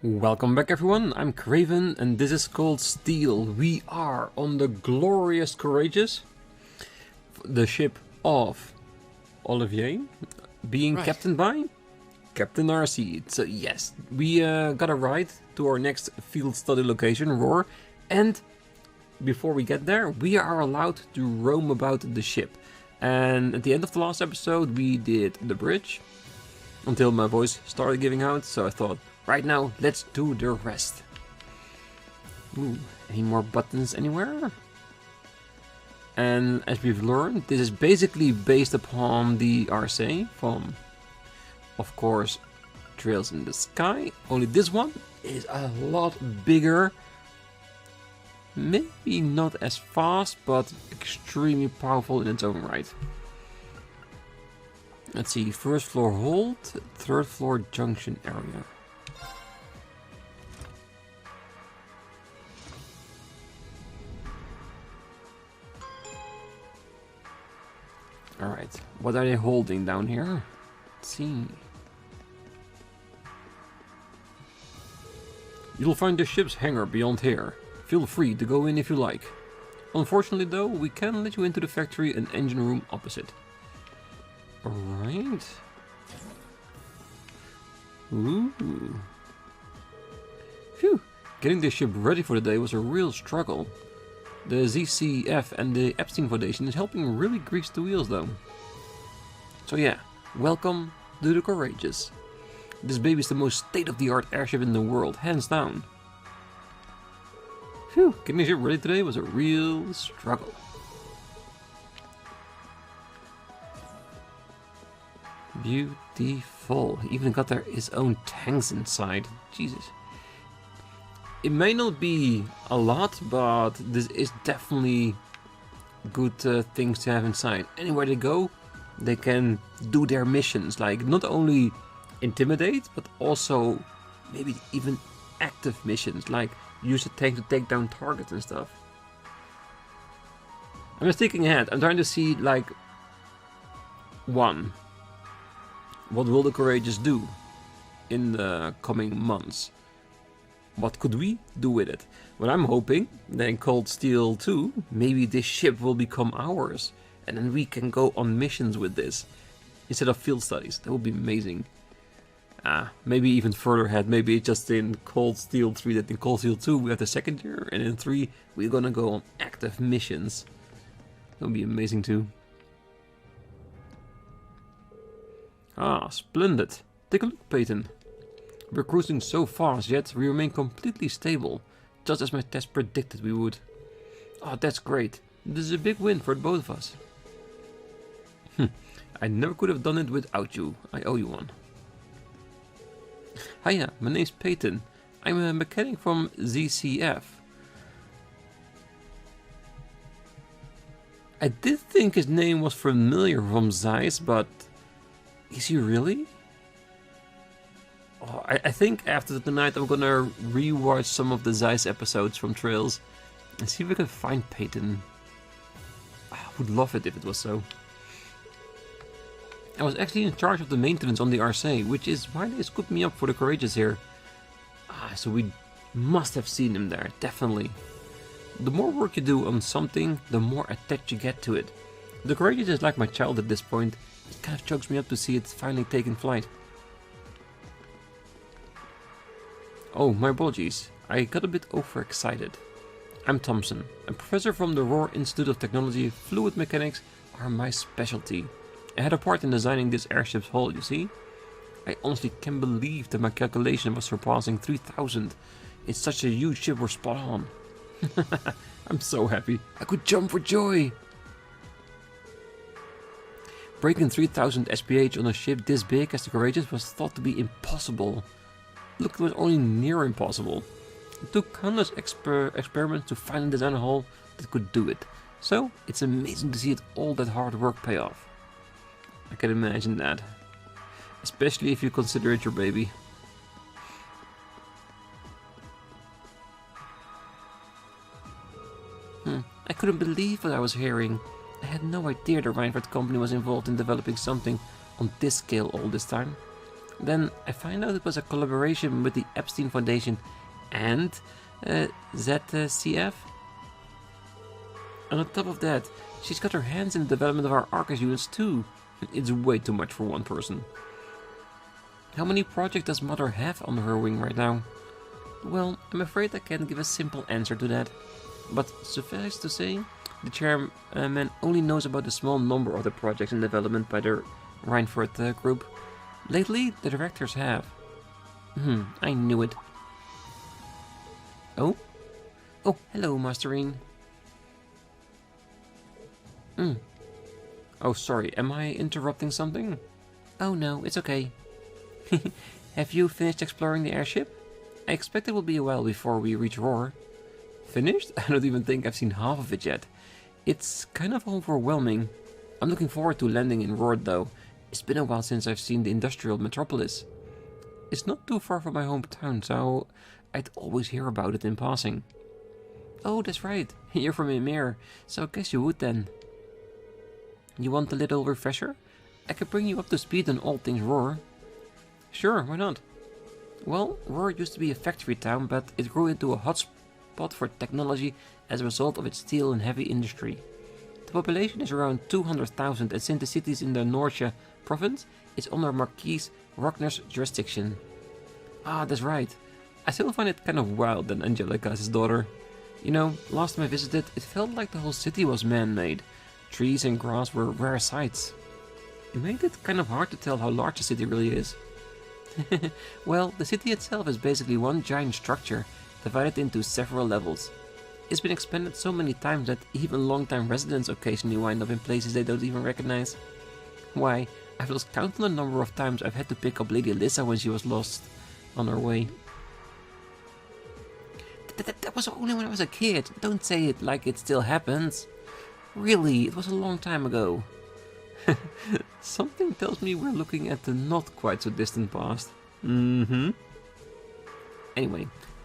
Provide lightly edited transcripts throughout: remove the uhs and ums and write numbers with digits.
Welcome back everyone, I'm Craven and this is called Steel. We are on the glorious Courageous, the ship of Olivier, being captained by Captain RC. So yes, we got a ride to our next field study location, Roer, and before we get there, we are allowed to roam about the ship. And at the end of the last episode, we did the bridge, until my voice started giving out, so I thought, right now, let's do the rest. Ooh, any more buttons anywhere? And as we've learned, this is basically based upon the RC from, of course, Trails in the Sky. Only this one is a lot bigger. Maybe not as fast, but extremely powerful in its own right. Let's see, first floor hold, third floor junction area. Alright, what are they holding down here? Let's see. You'll find the ship's hangar beyond here. Feel free to go in if you like. Unfortunately though, we can let you into the factory and engine room opposite. Alright. Ooh. Phew. Getting this ship ready for the day was a real struggle. The ZCF and the Epstein Foundation is helping really grease the wheels though. So yeah, welcome to the Courageous. This baby is the most state-of-the-art airship in the world, hands down. Phew, getting the ship ready today was a real struggle. Beautiful. Even got his own tanks inside. Jesus. It may not be a lot, but this is definitely good things to have inside. Anywhere they go, they can do their missions. Like, not only intimidate, but also maybe even active missions. Like, use the tank to take down targets and stuff. I'm just thinking ahead. I'm trying to see, like, one. What will the Courageous do in the coming months? What could we do with it? Well, I'm hoping that in Cold Steel 2, maybe this ship will become ours. And then we can go on missions with this. Instead of field studies. That would be amazing. Maybe even further ahead. Maybe just in Cold Steel 3 that in Cold Steel 2 we have the second year. And in 3 we're gonna go on active missions. That would be amazing too. Ah, splendid. Take a look, Peyton. We're cruising so fast, yet we remain completely stable, just as my test predicted we would. Oh, that's great. This is a big win for both of us. I never could have done it without you. I owe you one. Hiya, my name's Peyton. I'm a mechanic from ZCF. I did think his name was familiar from Zeiss, but is he really? Oh, I think after tonight I'm gonna rewatch some of the Zeiss episodes from Trails and see if we can find Peyton. I would love it if it was so. I was actually in charge of the maintenance on the RC, which is why they scooped me up for the Courageous here. So we must have seen him there, definitely. The more work you do on something, the more attached you get to it. The Courageous is like my child at this point. It kind of chokes me up to see it finally taking flight. Oh, my apologies. I got a bit overexcited. I'm Thompson, a professor from the Roer Institute of Technology. Fluid mechanics are my specialty. I had a part in designing this airship's hull, you see? I honestly can't believe that my calculation was surpassing 3,000. It's such a huge ship, we're spot on. I'm so happy. I could jump for joy. Breaking 3,000 SPH on a ship this big as the Courageous was thought to be impossible. Look, it was only near impossible. It took countless experiments to finally design a hull that could do it. So, it's amazing to see all that hard work pay off. I can imagine that. Especially if you consider it your baby. I couldn't believe what I was hearing. I had no idea the Reinhardt company was involved in developing something on this scale all this time. Then I find out it was a collaboration with the Epstein Foundation and ZCF. And on top of that, she's got her hands in the development of our Arcus units too. It's way too much for one person. How many projects does Mother have under her wing right now? Well, I'm afraid I can't give a simple answer to that. But suffice to say, the chairman only knows about a small number of the projects in development by the Reinford group. Lately, the directors have. I knew it. Oh? Oh, hello, Master Rean. Oh, sorry, am I interrupting something? Oh no, it's okay. Have you finished exploring the airship? I expect it will be a while before we reach Roer. Finished? I don't even think I've seen half of it yet. It's kind of overwhelming. I'm looking forward to landing in Roer though. It's been a while since I've seen the industrial metropolis. It's not too far from my hometown, so I'd always hear about it in passing. Oh, that's right. You're from Emir, so I guess you would then. You want a little refresher? I could bring you up to speed on all things Roer. Sure, why not? Well, Roer used to be a factory town, but it grew into a hotspot for technology as a result of its steel and heavy industry. The population is around 200,000, and since the city is in the Norcia province, it's under Marquis Rockner's jurisdiction. Ah, that's right. I still find it kind of wild that Angelica is his daughter. You know, last time I visited, it felt like the whole city was man-made. Trees and grass were rare sights. It made it kind of hard to tell how large the city really is. Well, the city itself is basically one giant structure, divided into several levels. It's been expanded so many times that even long-time residents occasionally wind up in places they don't even recognize. Why, I've lost count on the number of times I've had to pick up Lady Alyssa when she was lost on her way. That was only when I was a kid. Don't say it like it still happens. Really, it was a long time ago. Something tells me we're looking at the not quite so distant past. Anyway,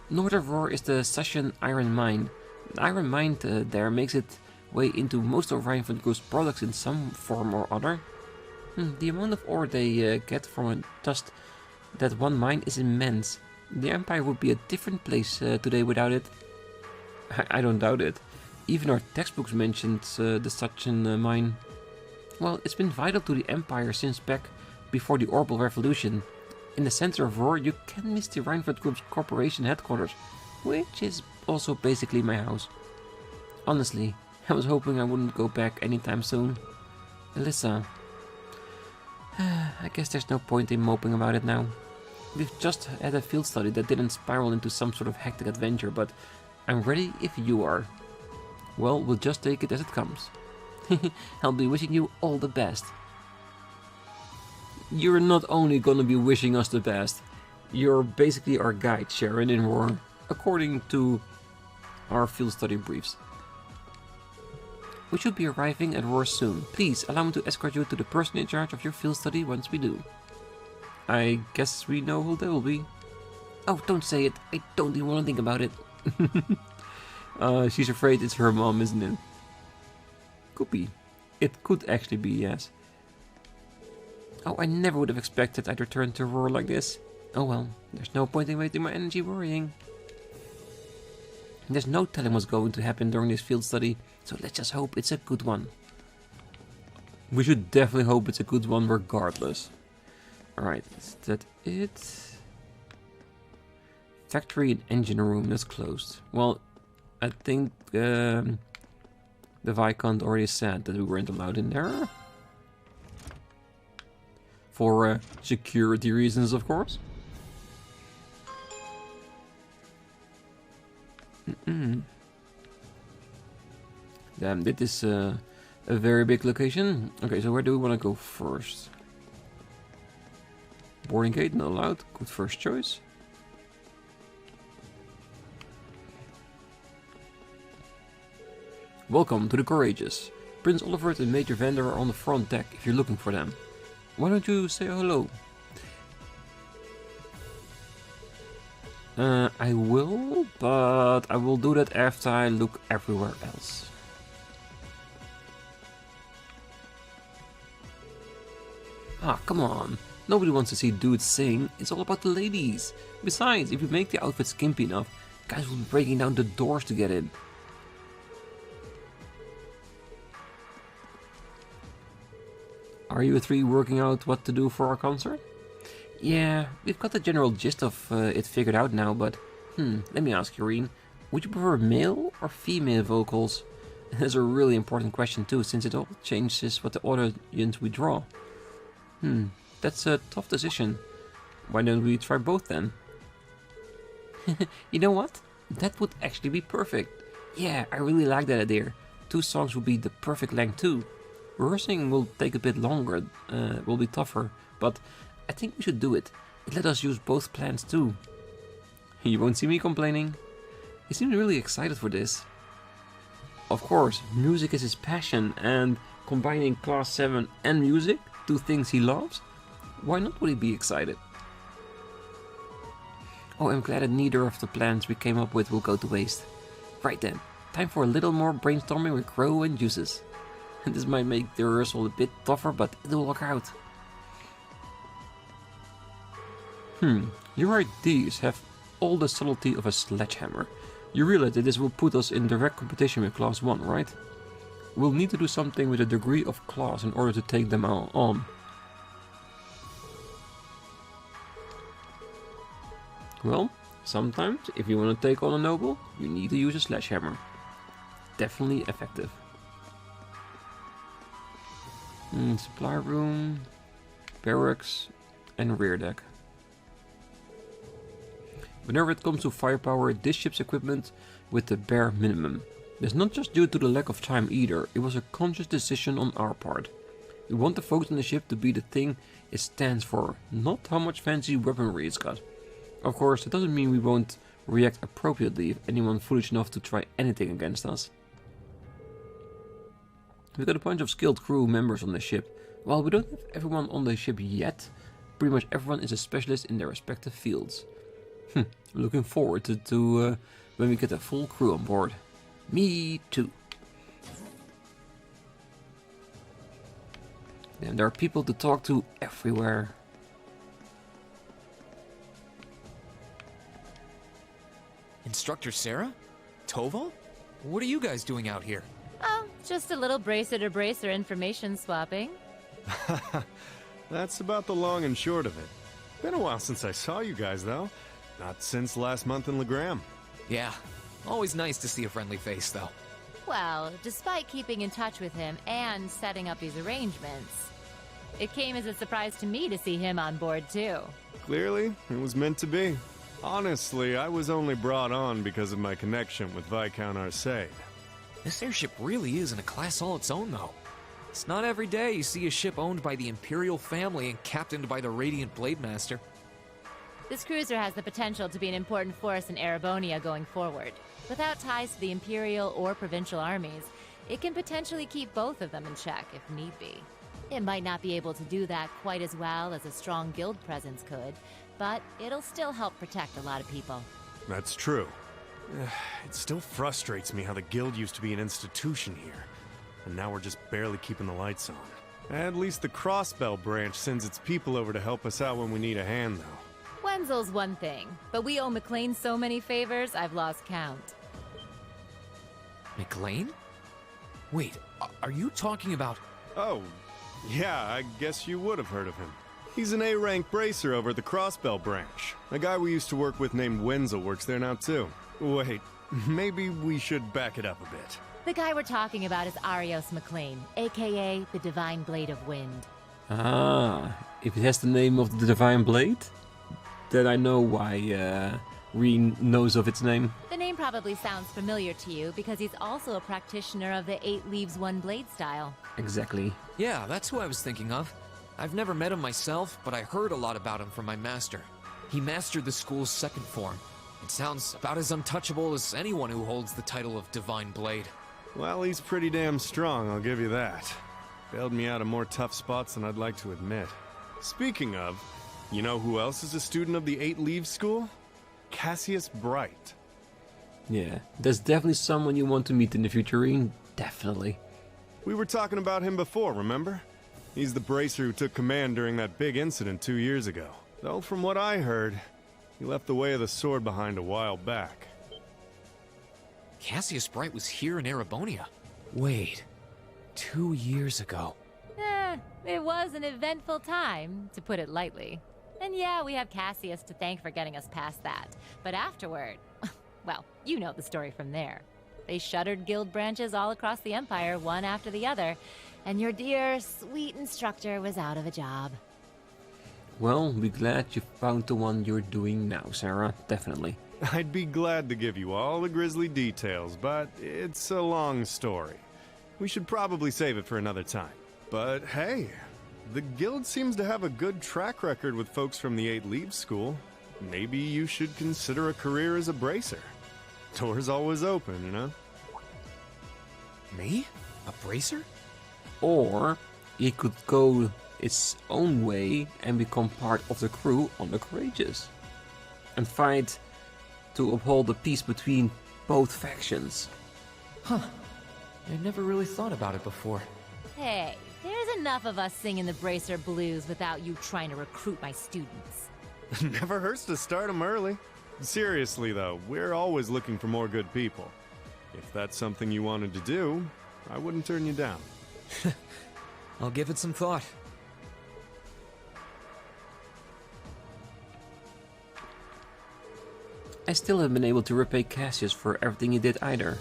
north of Roer is the Sashan Iron Mine. The iron mine there makes its way into most of Reinford Group's products in some form or other. The amount of ore they get from just that one mine is immense. The Empire would be a different place today without it. I don't doubt it. Even our textbooks mentioned the Sachin mine. Well, it's been vital to the Empire since back before the Orbital Revolution. In the center of Roer, you can miss the Reinford Group's corporation headquarters, which is also basically my house. Honestly, I was hoping I wouldn't go back anytime soon. Alyssa. I guess there's no point in moping about it now. We've just had a field study that didn't spiral into some sort of hectic adventure, but I'm ready if you are. Well, we'll just take it as it comes. I'll be wishing you all the best. You're not only gonna be wishing us the best, you're basically our guide, Sharon, in Roer, according to our field study briefs. We should be arriving at Roer soon. Please allow me to escort you to the person in charge of your field study once we do. I guess we know who that will be. Oh, don't say it. I don't even want to think about it. She's afraid it's her mom, isn't it? Could be. It could actually be, yes. Oh, I never would have expected I'd return to Roer like this. Oh well, there's no point in wasting my energy worrying. There's no telling what's going to happen during this field study, so let's just hope it's a good one. We should definitely hope it's a good one regardless. Alright, is that it? Factory and engine room, that's closed. Well, I think the Viscount already said that we weren't allowed in there. For security reasons, of course. Damn, this is a very big location. Okay, so where do we want to go first? Boarding gate, not allowed. Good first choice. Welcome to the Courageous. Prince Oliver and Major Vander are on the front deck if you're looking for them. Why don't you say hello? I will, but I will do that after I look everywhere else. Ah, come on. Nobody wants to see dudes sing, it's all about the ladies. Besides, if you make the outfit skimpy enough, guys will be breaking down the doors to get in. Are you three working out what to do for our concert? Yeah, we've got the general gist of it figured out now, but let me ask you, Rean, would you prefer male or female vocals? That's a really important question too, since it all changes what the audience we draw. That's a tough decision. Why don't we try both then? You know what? That would actually be perfect. Yeah, I really like that idea. 2 songs would be the perfect length too. Rehearsing will take a bit longer, will be tougher, but I think we should do it. It let us use both plans too. You won't see me complaining. He seems really excited for this. Of course, music is his passion, and combining Class 7 and music, 2 things he loves, why not would he be excited? Oh, I'm glad that neither of the plans we came up with will go to waste. Right then, time for a little more brainstorming with Crow and Juices. And this might make the rehearsal a bit tougher, but it'll work out. Your ideas have all the subtlety of a sledgehammer. You realize that this will put us in direct competition with Class 1, right? We'll need to do something with a degree of class in order to take them all on. Well, sometimes, if you want to take on a noble, you need to use a sledgehammer. Definitely effective. Supply room, barracks, and rear deck. Whenever it comes to firepower, this ship's equipment with the bare minimum. It's not just due to the lack of time either, it was a conscious decision on our part. We want the focus on the ship to be the thing it stands for, not how much fancy weaponry it's got. Of course, that doesn't mean we won't react appropriately if anyone foolish enough to try anything against us. We've got a bunch of skilled crew members on the ship. While we don't have everyone on the ship yet, pretty much everyone is a specialist in their respective fields. I'm looking forward to when we get a full crew on board. Me too. And there are people to talk to everywhere. Instructor Sarah? Tova? What are you guys doing out here? Oh, just a little bracer-to-bracer information swapping. That's about the long and short of it. Been a while since I saw you guys, though. Not since last month in Legram. Yeah, always nice to see a friendly face, though. Well, despite keeping in touch with him and setting up these arrangements, it came as a surprise to me to see him on board, too. Clearly, it was meant to be. Honestly, I was only brought on because of my connection with Viscount Arcade. This airship really is in a class all its own, though. It's not every day you see a ship owned by the Imperial family and captained by the Radiant Blade Master. This cruiser has the potential to be an important force in Erebonia going forward. Without ties to the Imperial or Provincial armies, it can potentially keep both of them in check if need be. It might not be able to do that quite as well as a strong guild presence could, but it'll still help protect a lot of people. That's true. It still frustrates me how the guild used to be an institution here, and now we're just barely keeping the lights on. At least the Crossbell branch sends its people over to help us out when we need a hand, though. Wenzel's one thing, but we owe McLean so many favors, I've lost count. McLean? Wait, are you talking about... Oh, yeah, I guess you would have heard of him. He's an A-rank bracer over at the Crossbell branch. A guy we used to work with named Wenzel works there now, too. Wait, maybe we should back it up a bit. The guy we're talking about is Arios McLean, aka the Divine Blade of Wind. Ah, if it has the name of the Divine Blade, then I know why Rean knows of its name. The name probably sounds familiar to you because he's also a practitioner of the 8 Leaves 1 Blade style. Exactly. Yeah, that's who I was thinking of. I've never met him myself, but I heard a lot about him from my master. He mastered the school's second form. It sounds about as untouchable as anyone who holds the title of Divine Blade. Well, he's pretty damn strong, I'll give you that. Bailed me out of more tough spots than I'd like to admit. Speaking of, you know who else is a student of the 8 Leaves School? Cassius Bright. Yeah, there's definitely someone you want to meet in the future, Rean. Definitely. We were talking about him before, remember? He's the bracer who took command during that big incident 2 years ago. Though from what I heard, he left the way of the sword behind a while back. Cassius Bright was here in Erebonia. Wait, 2 years ago. It was an eventful time, to put it lightly. And yeah, we have Cassius to thank for getting us past that. But afterward, well, you know the story from there. They shuttered guild branches all across the Empire, one after the other, and your dear, sweet instructor was out of a job. Well, be glad you found the one you're doing now, Sarah. Definitely. I'd be glad to give you all the grisly details, but it's a long story. We should probably save it for another time. But hey, the guild seems to have a good track record with folks from the 8 Leaves School. Maybe you should consider a career as a bracer. Door's always open, you know? Me? A bracer? Or he could go its own way and become part of the crew on the Courageous. And fight to uphold the peace between both factions. Huh. I never really thought about it before. Hey, there's enough of us singing the Bracer blues without you trying to recruit my students. Never hurts to start them early. Seriously though, we're always looking for more good people. If that's something you wanted to do, I wouldn't turn you down. I'll give it some thought. I still haven't been able to repay Cassius for everything he did either.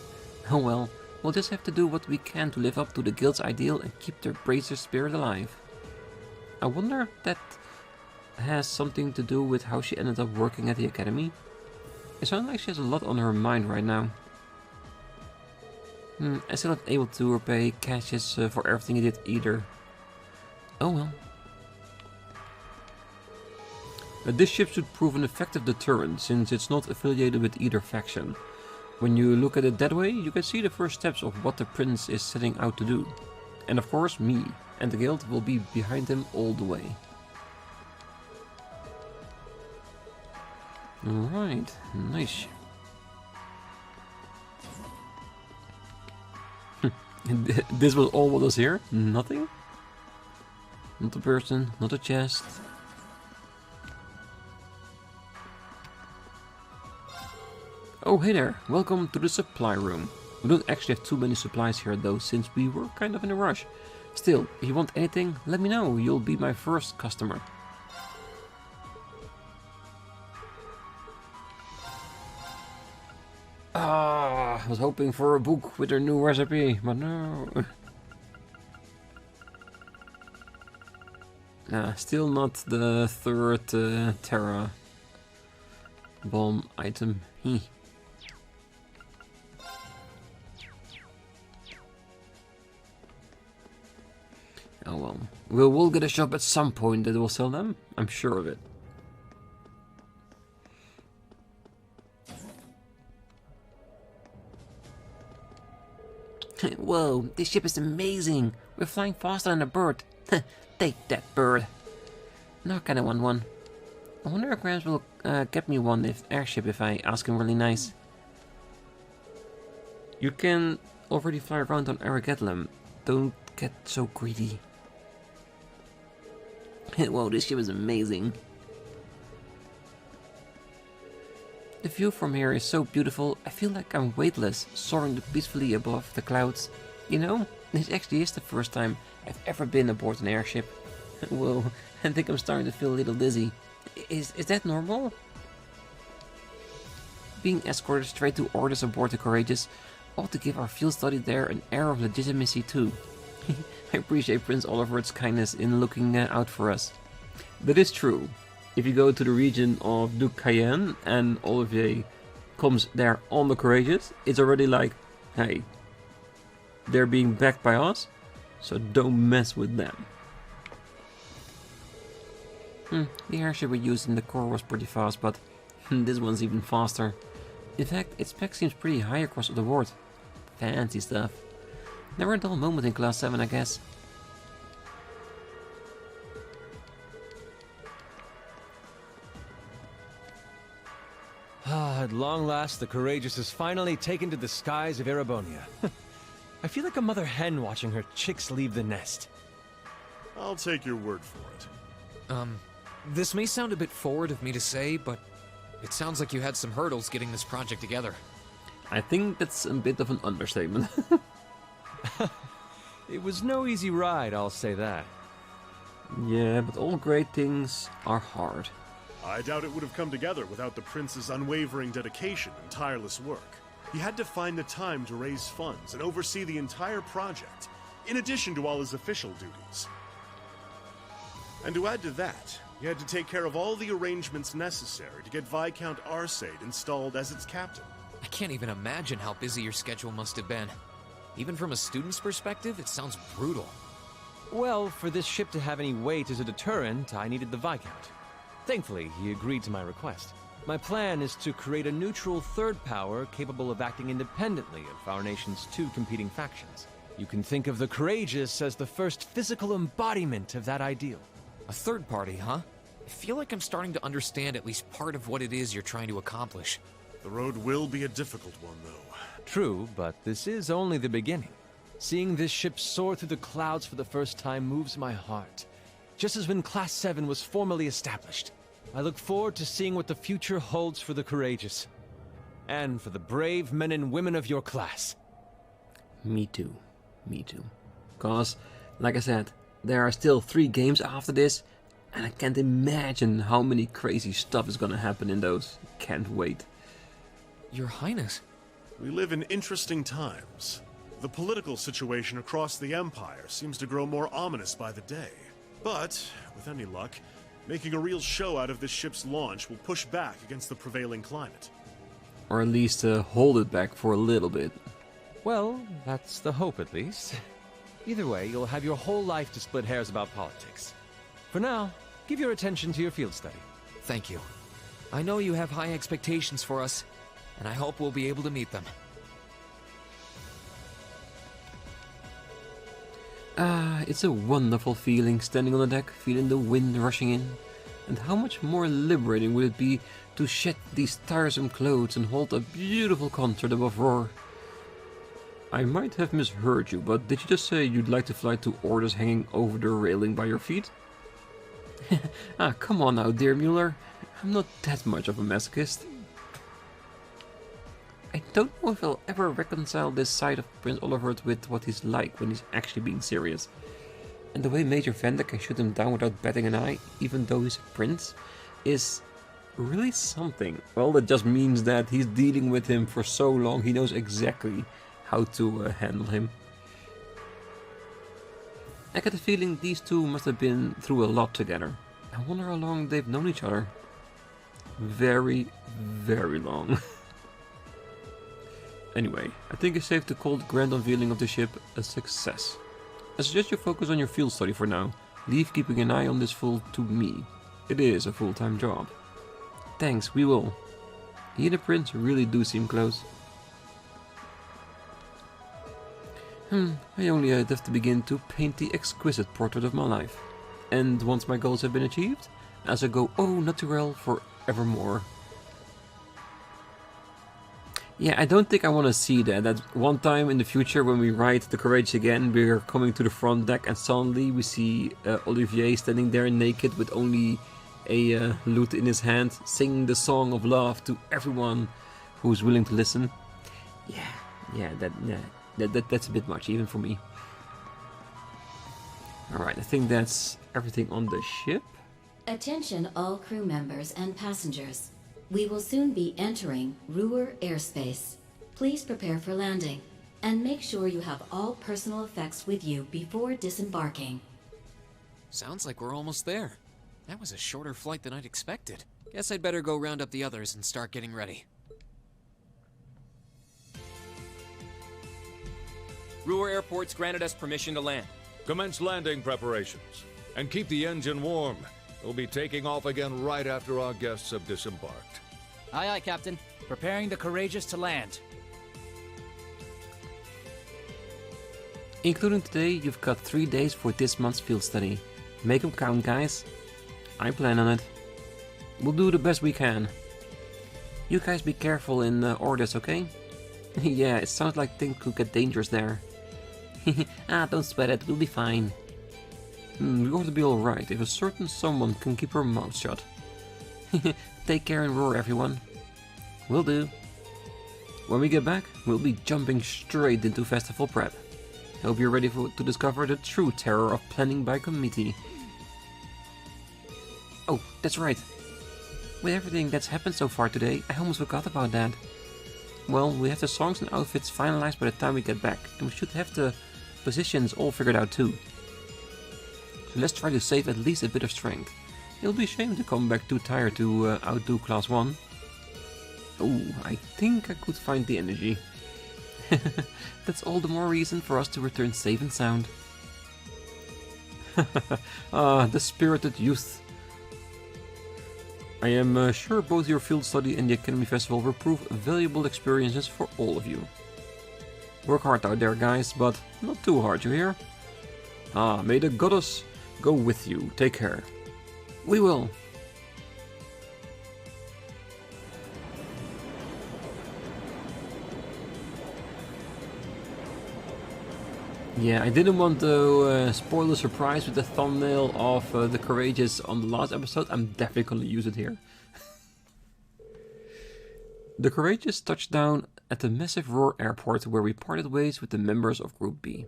Oh well, we'll just have to do what we can to live up to the guild's ideal and keep their bracer spirit alive. I wonder if that has something to do with how she ended up working at the academy. It sounds like she has a lot on her mind right now. I still haven't able to repay Cassius for everything he did either. Oh well. This ship should prove an effective deterrent, since it's not affiliated with either faction. When you look at it that way, you can see the first steps of what the prince is setting out to do. And of course, me and the guild will be behind him all the way. Alright, nice. This was all what was here? Nothing? Not a person, not a chest. Oh hey there, welcome to the supply room. We don't actually have too many supplies here though, since we were kind of in a rush. Still, if you want anything, let me know, you'll be my first customer. Ah, I was hoping for a book with a new recipe, but no. Still not the third Terra bomb item. Oh well, we'll get a shop at some point that will sell them, I'm sure of it. Whoa, this ship is amazing! We're flying faster than a bird. Take that, bird. No, I kinda want one. I wonder if Grams will get me one airship if I ask him really nice. You can already fly around on Aragetlem. Don't get so greedy. Whoa, this ship is amazing. The view from here is so beautiful, I feel like I'm weightless, soaring peacefully above the clouds. You know, this actually is the first time I've ever been aboard an airship. Whoa, I think I'm starting to feel a little dizzy. Is that normal? Being escorted straight to orders aboard the Courageous ought to give our field study there an air of legitimacy too. I appreciate Prince Oliver's kindness in looking out for us. That is true. If you go to the region of Duke Cayenne and Olivier comes there on the Courageous, it's already like, hey, they're being backed by us, so don't mess with them. The airship we used in the core was pretty fast, but this one's even faster. In fact, its spec seems pretty high across the board. Fancy stuff. Never a dull moment in Class 7, I guess. At long last, the Courageous is finally taken to the skies of Erebonia. I feel like a mother hen watching her chicks leave the nest. I'll take your word for it. This may sound a bit forward of me to say, but it sounds like you had some hurdles getting this project together. I think that's a bit of an understatement. It was no easy ride, I'll say that. Yeah, but all great things are hard. I doubt it would have come together without the prince's unwavering dedication and tireless work. He had to find the time to raise funds and oversee the entire project, in addition to all his official duties. And to add to that, he had to take care of all the arrangements necessary to get Viscount Arcade installed as its captain. I can't even imagine how busy your schedule must have been. Even from a student's perspective, it sounds brutal. Well, for this ship to have any weight as a deterrent, I needed the Viscount. Thankfully, he agreed to my request. My plan is to create a neutral third power capable of acting independently of our nation's two competing factions. You can think of the Courageous as the first physical embodiment of that ideal. A third party, huh? I feel like I'm starting to understand at least part of what it is you're trying to accomplish. The road will be a difficult one, though. True, but this is only the beginning. Seeing this ship soar through the clouds for the first time moves my heart. Just as when Class 7 was formally established. I look forward to seeing what the future holds for the Courageous. And for the brave men and women of your class. Me too. Me too. Cause, like I said, there are still 3 games after this, and I can't imagine how many crazy stuff is gonna happen in those. Can't wait. Your Highness. We live in interesting times. The political situation across the Empire seems to grow more ominous by the day. But, with any luck, making a real show out of this ship's launch will push back against the prevailing climate. Or at least hold it back for a little bit. Well, that's the hope at least. Either way, you'll have your whole life to split hairs about politics. For now, give your attention to your field study. Thank you. I know you have high expectations for us, and I hope we'll be able to meet them. It's a wonderful feeling standing on the deck, feeling the wind rushing in. And how much more liberating would it be to shed these tiresome clothes and hold a beautiful concert above Roer? I might have misheard you, but did you just say you'd like to fly to orders hanging over the railing by your feet? Come on now, dear Mueller. I'm not that much of a masochist. I don't know if I'll ever reconcile this side of Prince Olivert with what he's like when he's actually being serious. And the way Major Vander can shoot him down without batting an eye, even though he's a prince, is really something. Well, that just means that he's dealing with him for so long, he knows exactly how to handle him. I get the feeling these two must have been through a lot together. I wonder how long they've known each other. Very, very long. Anyway, I think it's safe to call the grand unveiling of the ship a success. I suggest you focus on your field study for now. Leave keeping an eye on this fool to me. It is a full-time job. Thanks, we will. He and the prince really do seem close. I only have to begin to paint the exquisite portrait of my life. And once my goals have been achieved, as I go au naturel forevermore. Yeah, I don't think I want to see that. That one time in the future when we ride the Courage again, we're coming to the front deck and suddenly we see Olivier standing there naked with only a lute in his hand, singing the song of love to everyone who's willing to listen. That's a bit much, even for me. Alright, I think that's everything on the ship. Attention all crew members and passengers. We will soon be entering Roer airspace. Please prepare for landing, and make sure you have all personal effects with you before disembarking. Sounds like we're almost there. That was a shorter flight than I'd expected. Guess I'd better go round up the others and start getting ready. Roer Airport's granted us permission to land. Commence landing preparations, and keep the engine warm. We'll be taking off again right after our guests have disembarked. Aye, aye, Captain. Preparing the Courageous to land. Including today, you've got 3 days for this month's field study. Make them count, guys. I plan on it. We'll do the best we can. You guys be careful in orders, okay? Yeah, it sounds like things could get dangerous there. Don't sweat it, we'll be fine. We're going to be alright if a certain someone can keep her mouth shut. Take care and roar, everyone. Will do. When we get back, we'll be jumping straight into festival prep. Hope you're ready to discover the true terror of planning by committee. Oh, that's right. With everything that's happened so far today, I almost forgot about that. Well, we have the songs and outfits finalized by the time we get back, and we should have the positions all figured out too. So let's try to save at least a bit of strength. It'll be a shame to come back too tired to outdo Class 1. Oh, I think I could find the energy. That's all the more reason for us to return safe and sound. The spirited youth. I am sure both your field study and the Academy Festival will prove valuable experiences for all of you. Work hard out there, guys, but not too hard, you hear? May the goddess go with you. Take care. We will. Yeah, I didn't want to spoil the surprise with the thumbnail of the Courageous on the last episode. I'm definitely going to use it here. The Courageous touched down at the massive Roer airport where we parted ways with the members of Group B.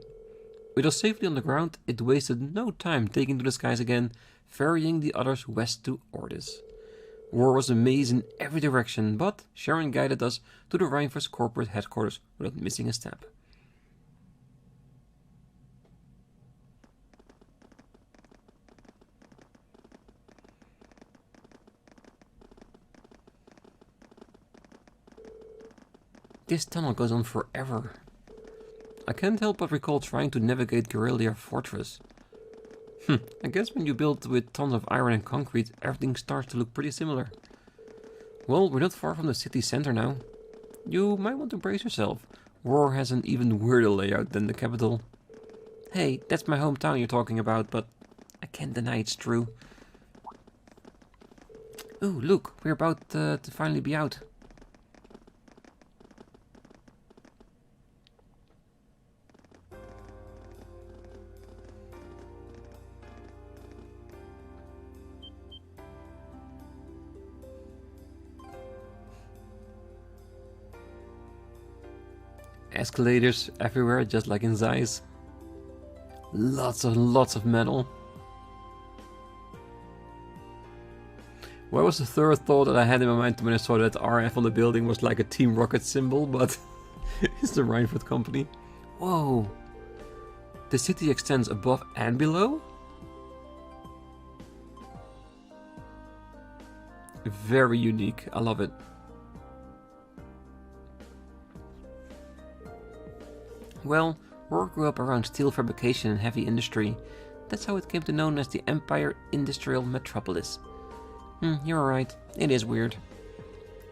With us safely on the ground, it wasted no time taking to the skies again, ferrying the others west to Ordis. Roer was a maze in every direction, but Sharon guided us to the Reinforce corporate headquarters without missing a step. This tunnel goes on forever. I can't help but recall trying to navigate Guerrilla Fortress. I guess when you build with tons of iron and concrete, everything starts to look pretty similar. Well, we're not far from the city center now. You might want to brace yourself. Roer has an even weirder layout than the capital. Hey, that's my hometown you're talking about, but I can't deny it's true. Ooh, look, we're about to finally be out. Escalators everywhere, just like in Zeiss. Lots of metal. What was the third thought that I had in my mind when I saw that RF on the building was like a Team Rocket symbol, but it's the Reinford company. Whoa! The city extends above and below? Very unique, I love it. Well, Roer grew up around steel fabrication and heavy industry. That's how it came to be known as the Empire Industrial Metropolis. You're right, it is weird.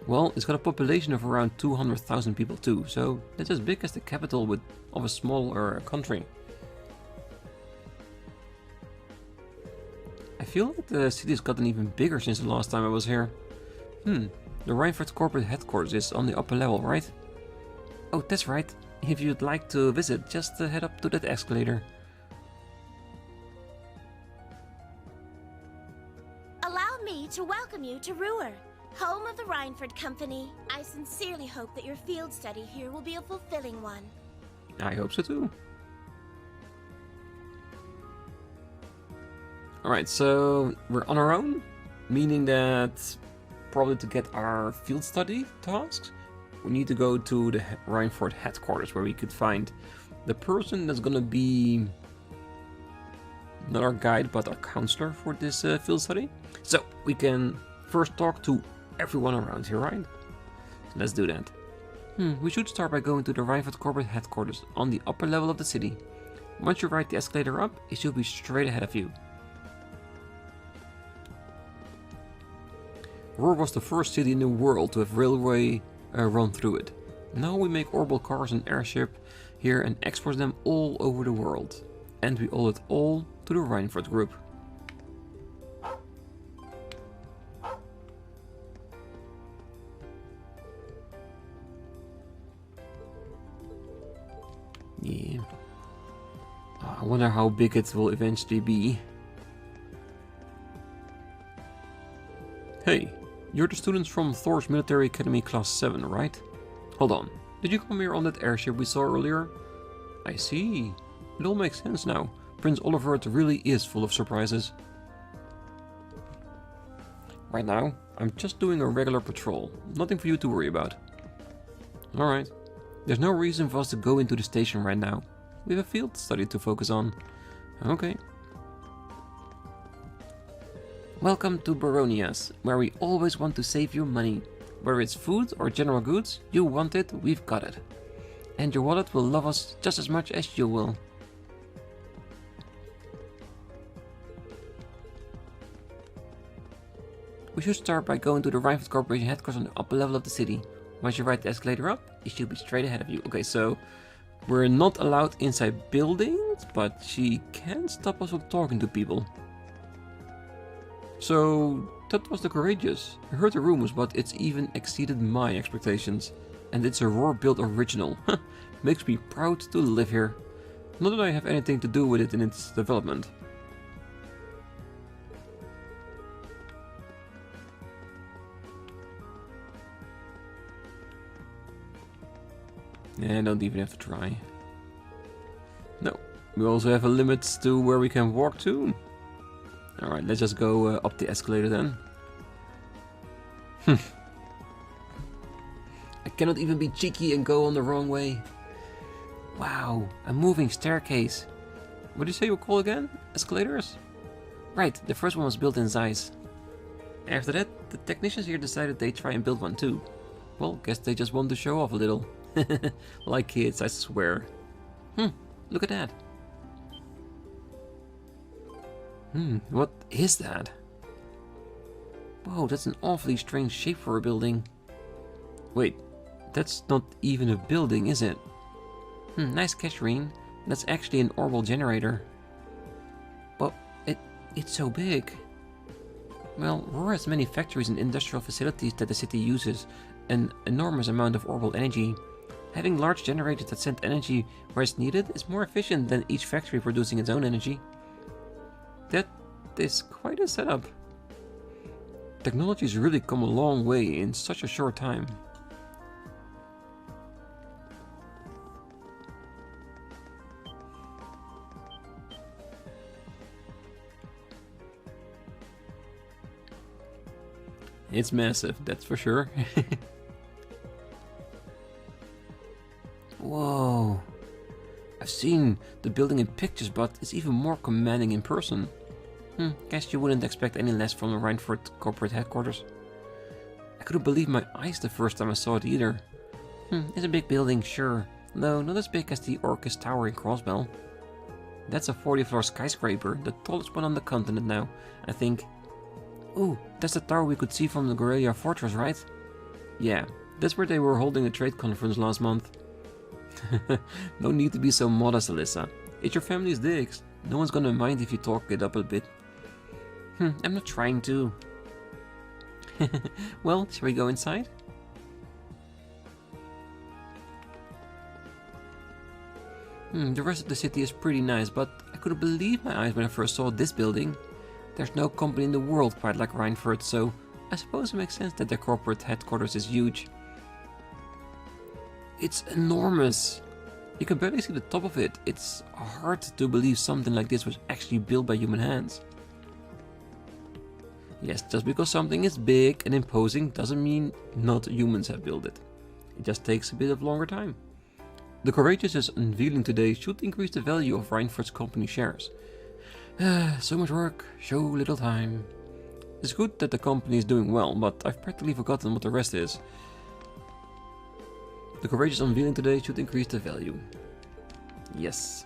Well, it's got a population of around 200,000 people too, so that's as big as the capital of a smaller country. I feel like the city's gotten even bigger since the last time I was here. The Reinford corporate headquarters is on the upper level, right? Oh, that's right. If you'd like to visit, just head up to that escalator. Allow me to welcome you to Roer, home of the Reinford Company. I sincerely hope that your field study here will be a fulfilling one. I hope so too. Alright, so we're on our own, meaning that probably to get our field study tasks, we need to go to the Reinford headquarters where we could find the person that's gonna be not our guide but our counselor for this field study. So we can first talk to everyone around here, right? So let's do that. We should start by going to the Reinford corporate headquarters on the upper level of the city. Once you ride the escalator up, it should be straight ahead of you. Roer was the first city in the world to have railway run through it. Now we make orbital cars and airship here and export them all over the world. And we owe it all to the Reinford group. Yeah. I wonder how big it will eventually be. Hey, you're the students from Thors Military Academy Class 7, right? Hold on, did you come here on that airship we saw earlier? I see. It all makes sense now. Prince Oliver really is full of surprises. Right now, I'm just doing a regular patrol. Nothing for you to worry about. Alright. There's no reason for us to go into the station right now. We have a field study to focus on. Okay. Welcome to Baronias, where we always want to save you money. Whether it's food or general goods, you want it, we've got it. And your wallet will love us just as much as you will. We should start by going to the Rhineford Corporation headquarters on the upper level of the city. Once you ride the escalator up, it should be straight ahead of you. Okay, so we're not allowed inside buildings, but she can stop us from talking to people. So that was the Courageous. I heard the rumors, but it's even exceeded my expectations. And it's a Roer built original. Makes me proud to live here. Not that I have anything to do with it in its development. Yeah, I don't even have to try. No, we also have a limit to where we can walk to. Alright, let's just go up the escalator then. I cannot even be cheeky and go on the wrong way. Wow, a moving staircase. What did you say you were called again? Escalators? Right, the first one was built in Zeiss. After that, the technicians here decided they'd try and build one too. Well, guess they just want to show off a little. Like kids, I swear. Look at that. What is that? Whoa, that's an awfully strange shape for a building. Wait, that's not even a building, is it? Nice catch, Rean. That's actually an orbital generator. But it's so big. Well, Roer has many factories and industrial facilities that the city uses an enormous amount of orbital energy. Having large generators that send energy where it's needed is more efficient than each factory producing its own energy. That is quite a setup. Technology's really come a long way in such a short time. It's massive, that's for sure. Whoa. I've seen the building in pictures, but it's even more commanding in person. Guess you wouldn't expect any less from the Rhineford corporate headquarters. I couldn't believe my eyes the first time I saw it either. It's a big building, sure, though not as big as the Orcus Tower in Crossbell. That's a 40-floor skyscraper, the tallest one on the continent now, I think. Ooh, that's the tower we could see from the Gorelia Fortress, right? Yeah, that's where they were holding the trade conference last month. No need to be so modest, Alyssa. It's your family's digs. No one's gonna mind if you talk it up a bit. I'm not trying to. Well, shall we go inside? The rest of the city is pretty nice, but I couldn't believe my eyes when I first saw this building. There's no company in the world quite like Rhineford, so I suppose it makes sense that their corporate headquarters is huge. It's enormous. You can barely see the top of it. It's hard to believe something like this was actually built by human hands. Yes, just because something is big and imposing doesn't mean not humans have built it. It just takes a bit of longer time. The Courageous' unveiling today should increase the value of Rhineford's company shares. So much work, so little time. It's good that the company is doing well, but I've practically forgotten what the rest is. The Courageous unveiling today should increase the value. Yes.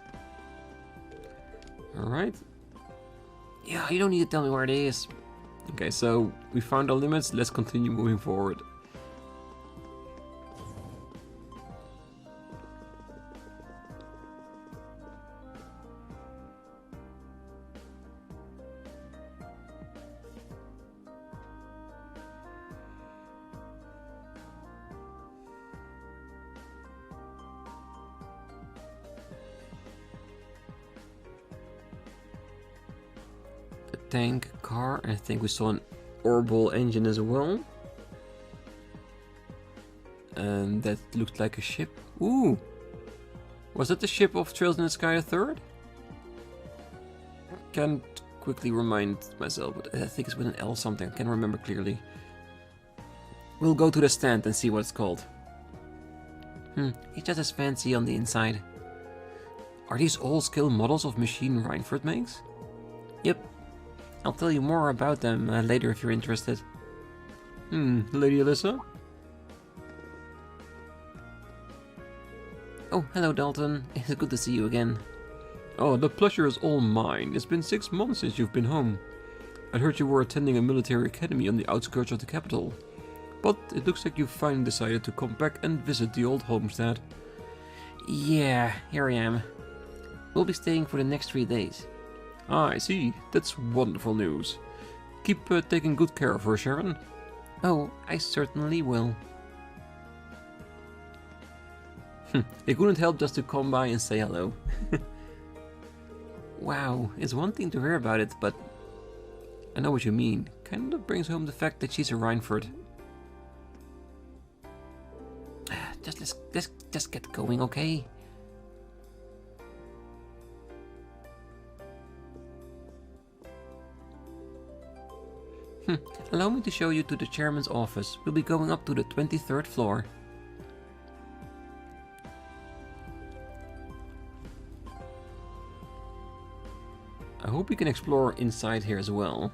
Alright. Yeah, you don't need to tell me where it is. Okay, so we found our limits, let's continue moving forward. tank car. I think we saw an orbital engine as well. And that looked like a ship. Ooh! Was that the ship of Trails in the Sky III? Can't quickly remind myself, but I think it's with an L something. I can't remember clearly. We'll go to the stand and see what it's called. It's just as fancy on the inside. Are these all scale models of machine Reinford makes? Yep. I'll tell you more about them later if you're interested. Lady Alyssa? Oh, hello Dalton. It's good to see you again. Oh, the pleasure is all mine. It's been 6 months since you've been home. I heard you were attending a military academy on the outskirts of the capital. But it looks like you finally decided to come back and visit the old homestead. Yeah, here I am. We'll be staying for the next 3 days. Ah, I see. That's wonderful news. Keep taking good care of her, Sharon. Oh, I certainly will. It couldn't help just to come by and say hello. Wow, it's one thing to hear about it, but I know what you mean. Kind of brings home the fact that she's a Reinford. Let's just get going, okay? Allow me to show you to the chairman's office. We'll be going up to the 23rd floor. I hope we can explore inside here as well,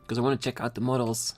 because I want to check out the models.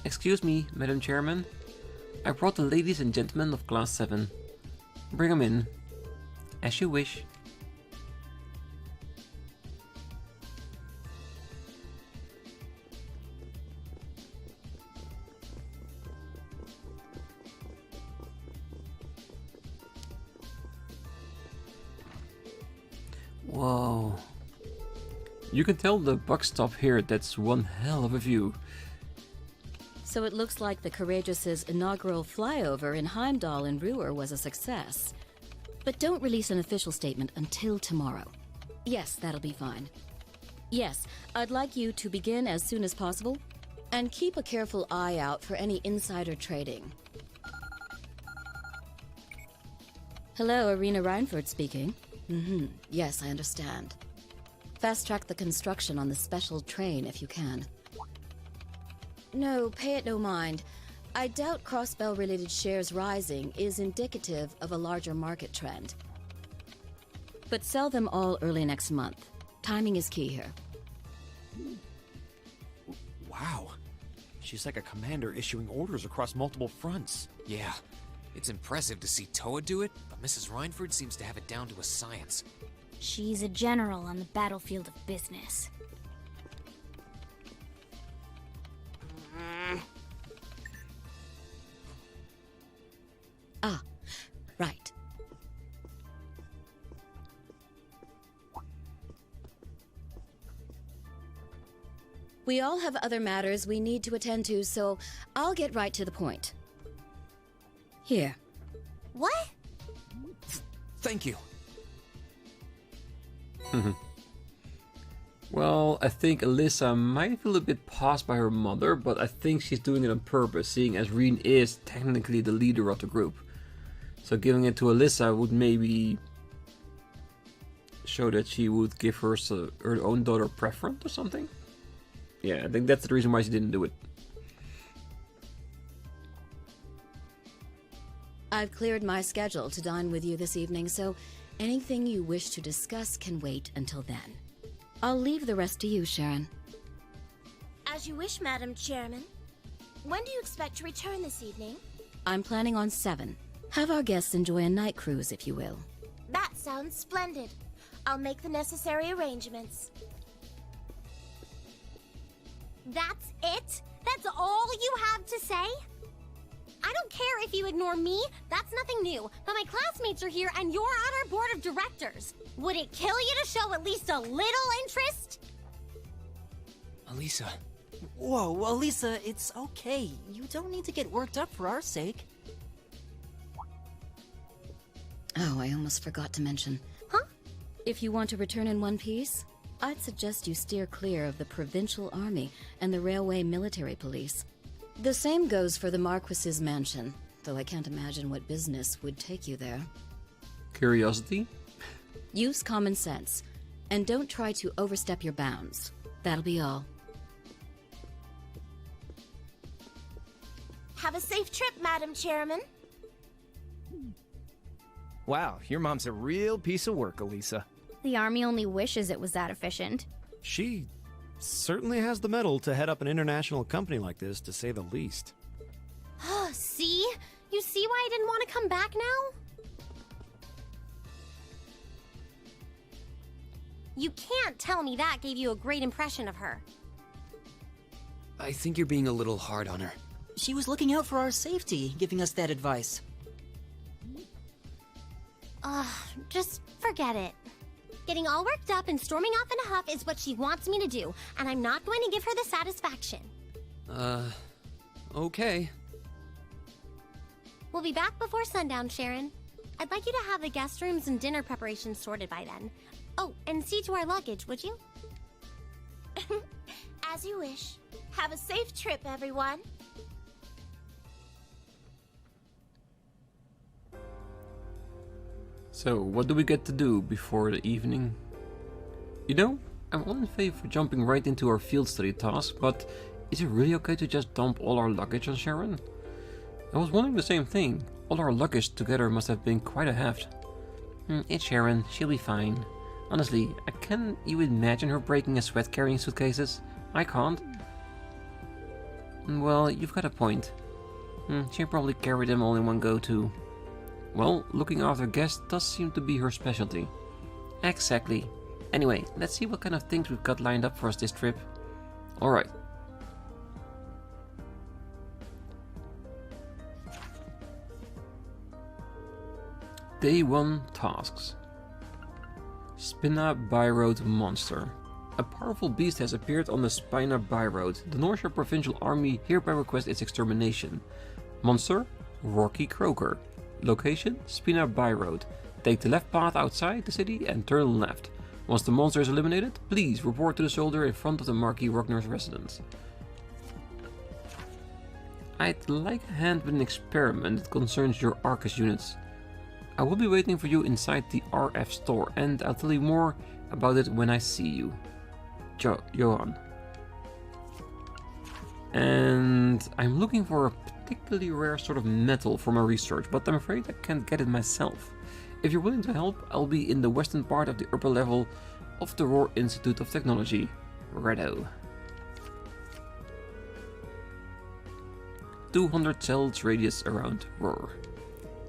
Excuse me, Madam Chairman. I brought the ladies and gentlemen of Class 7. Bring them in. As you wish. Whoa. You can tell the buck stop here, that's one hell of a view. So it looks like the Courageous' inaugural flyover in Heimdall and Roer was a success. But don't release an official statement until tomorrow. Yes, that'll be fine. Yes, I'd like you to begin as soon as possible, and keep a careful eye out for any insider trading. Hello, Irina Reinford speaking. Yes, I understand. Fast-track the construction on the special train if you can. No, pay it no mind. I doubt Crossbell-related shares rising is indicative of a larger market trend. But sell them all early next month. Timing is key here. Wow. She's like a commander issuing orders across multiple fronts. Yeah. It's impressive to see Toa do it, but Mrs. Reinford seems to have it down to a science. She's a general on the battlefield of business. Ah, right. We all have other matters we need to attend to, so I'll get right to the point. Here. What? Thank you. Well, I think Alyssa might feel a bit passed by her mother, but I think she's doing it on purpose, seeing as Rean is technically the leader of the group. So giving it to Alyssa would maybe show that she would give her own daughter preference or something. Yeah, I think that's the reason why she didn't do it. I've cleared my schedule to dine with you this evening, so anything you wish to discuss can wait until then. I'll leave the rest to you, Sharon. As you wish, Madam Chairman. When do you expect to return this evening? I'm planning on 7. Have our guests enjoy a night cruise, if you will. That sounds splendid. I'll make the necessary arrangements. That's it? That's all you have to say? I don't care if you ignore me, that's nothing new, but my classmates are here and you're on our board of directors. Would it kill you to show at least a little interest? Elisa. Whoa, Elisa, it's okay. You don't need to get worked up for our sake. Oh, I almost forgot to mention. Huh? If you want to return in one piece, I'd suggest you steer clear of the Provincial Army and the Railway Military Police. The same goes for the Marquis's mansion, though I can't imagine what business would take you there. Curiosity? Use common sense, and don't try to overstep your bounds. That'll be all. Have a safe trip, Madam Chairman. Wow, your mom's a real piece of work, Elisa. The army only wishes it was that efficient. She certainly has the mettle to head up an international company like this, to say the least. See? You see why I didn't want to come back now? You can't tell me that gave you a great impression of her. I think you're being a little hard on her. She was looking out for our safety, giving us that advice. Just forget it. Getting all worked up and storming off in a huff is what she wants me to do, and I'm not going to give her the satisfaction. Okay. We'll be back before sundown, Sharon. I'd like you to have the guest rooms and dinner preparations sorted by then. Oh, and see to our luggage, would you? As you wish. Have a safe trip, everyone. So, what do we get to do before the evening? You know, I'm all in favor of jumping right into our field study task, but is it really okay to just dump all our luggage on Sharon? I was wondering the same thing. All our luggage together must have been quite a heft. It's Sharon, she'll be fine. Honestly, can you imagine her breaking a sweat carrying suitcases? I can't. Well, you've got a point. She'll probably carry them all in one go too. Well, looking after guests does seem to be her specialty. Exactly. Anyway, let's see what kind of things we've got lined up for us this trip. Alright. Day 1 tasks. Spina Byroad Monster. A powerful beast has appeared on the Spina Byroad. The Northshire Provincial Army hereby requests its extermination. Monster? Rocky Croaker. Location? Spina Byroad. Take the left path outside the city and turn left. Once the monster is eliminated, please report to the soldier in front of the Marquis Rogner's residence. I'd like a hand with an experiment that concerns your Arcus units. I will be waiting for you inside the RF store, and I'll tell you more about it when I see you. Johan. And I'm looking for a particularly rare sort of metal for my research, but I'm afraid I can't get it myself. If you're willing to help, I'll be in the western part of the upper level of the Roer Institute of Technology. Righto. 200 cells radius around Roer.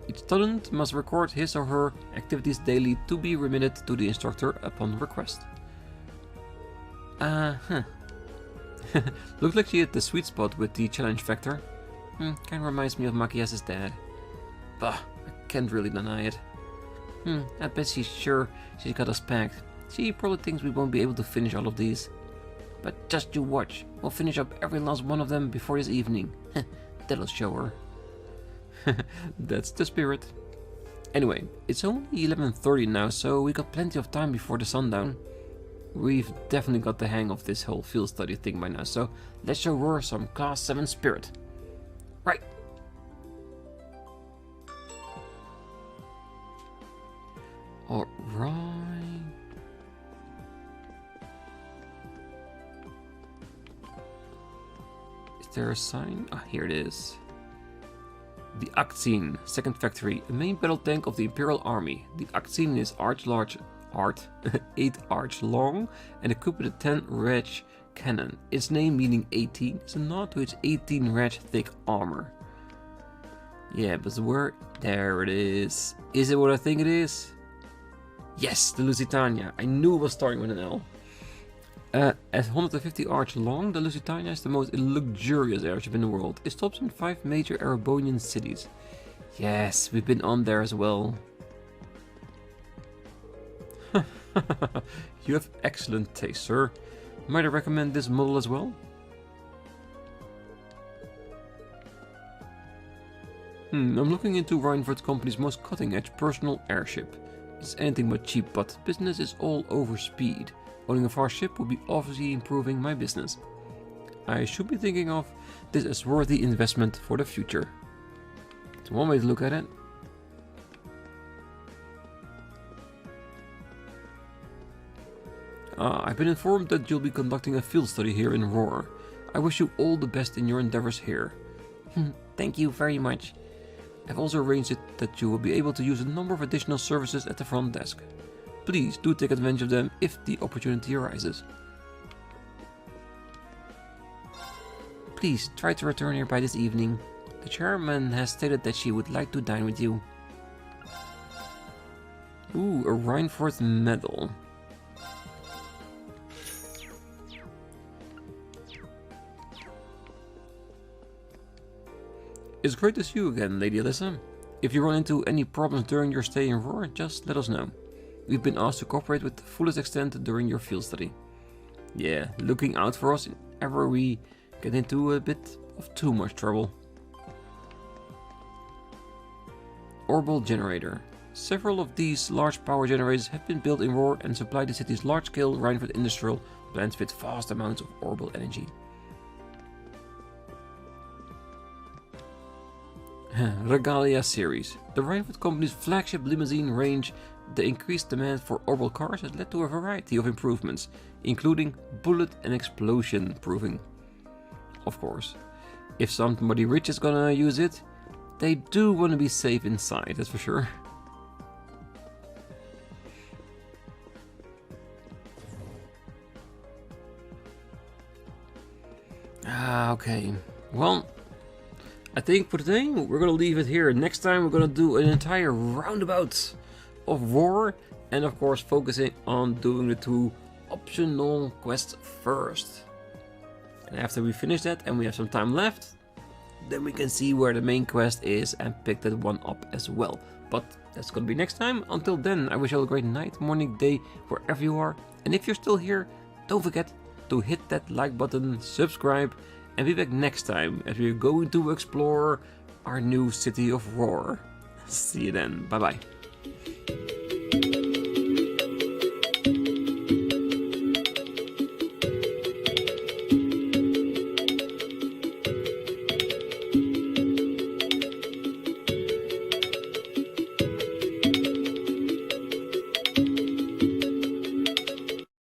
Each student must record his or her activities daily to be remitted to the instructor upon request. Looks like she hit the sweet spot with the challenge factor. Kinda reminds me of Machias's dad. Bah, I can't really deny it. I bet she's sure she's got us packed. She probably thinks we won't be able to finish all of these. But just you watch, we'll finish up every last one of them before this evening. That'll show her. That's the spirit. Anyway, it's only 11:30 now, so we got plenty of time before the sundown. We've definitely got the hang of this whole field study thing by now, so let's show Roer some Class 7 spirit. Right. Alright. Is there a sign? Ah, here it is. The Aktzin, second factory, a main battle tank of the Imperial Army. The Aktzin is 8 arch long and equipped with a 10 Reg cannon. Its name, meaning 18, is a nod to its 18 Reg thick armor. Yeah, but where? There it is. Is it what I think it is? Yes, the Lusitania. I knew it was starting with an L. At 150 arch long, the Lusitania is the most luxurious airship in the world. It stops in 5 major Erebonian cities. Yes, we've been on there as well. You have excellent taste, sir. Might I recommend this model as well? I'm looking into Reinford Company's most cutting-edge personal airship. It's anything but cheap, but business is all over speed. Owning a fast ship would be obviously improving my business. I should be thinking of this as worthy investment for the future. It's one way to look at it. I've been informed that you'll be conducting a field study here in Roer. I wish you all the best in your endeavors here. Thank you very much. I've also arranged it that you will be able to use a number of additional services at the front desk. Please do take advantage of them if the opportunity arises. Please try to return here by this evening. The chairman has stated that she would like to dine with you. Ooh, a Reinford medal. It's great to see you again, Lady Alyssa. If you run into any problems during your stay in Roer, just let us know. We've been asked to cooperate with the fullest extent during your field study. Yeah, looking out for us whenever we get into a bit of too much trouble. Orbital generator. Several of these large power generators have been built in Roer and supply the city's large-scale Reinford industrial plants with vast amounts of orbital energy. Regalia series. The Reinford Company's flagship limousine range, the increased demand for orbital cars has led to a variety of improvements, including bullet and explosion proofing. Of course, if somebody rich is gonna use it, they do want to be safe inside, that's for sure. Okay, well, I think for today we're gonna leave it here. Next time we're gonna do an entire roundabout of Roer, and of course focusing on doing the 2 optional quests first. And after we finish that and we have some time left, then we can see where the main quest is and pick that one up as well. But that's gonna be next time. Until then, I wish you all a great night, morning, day, wherever you are. And if you're still here, don't forget to hit that like button, subscribe, and be back next time as we're going to explore our new city of Roer. See you then. Bye bye.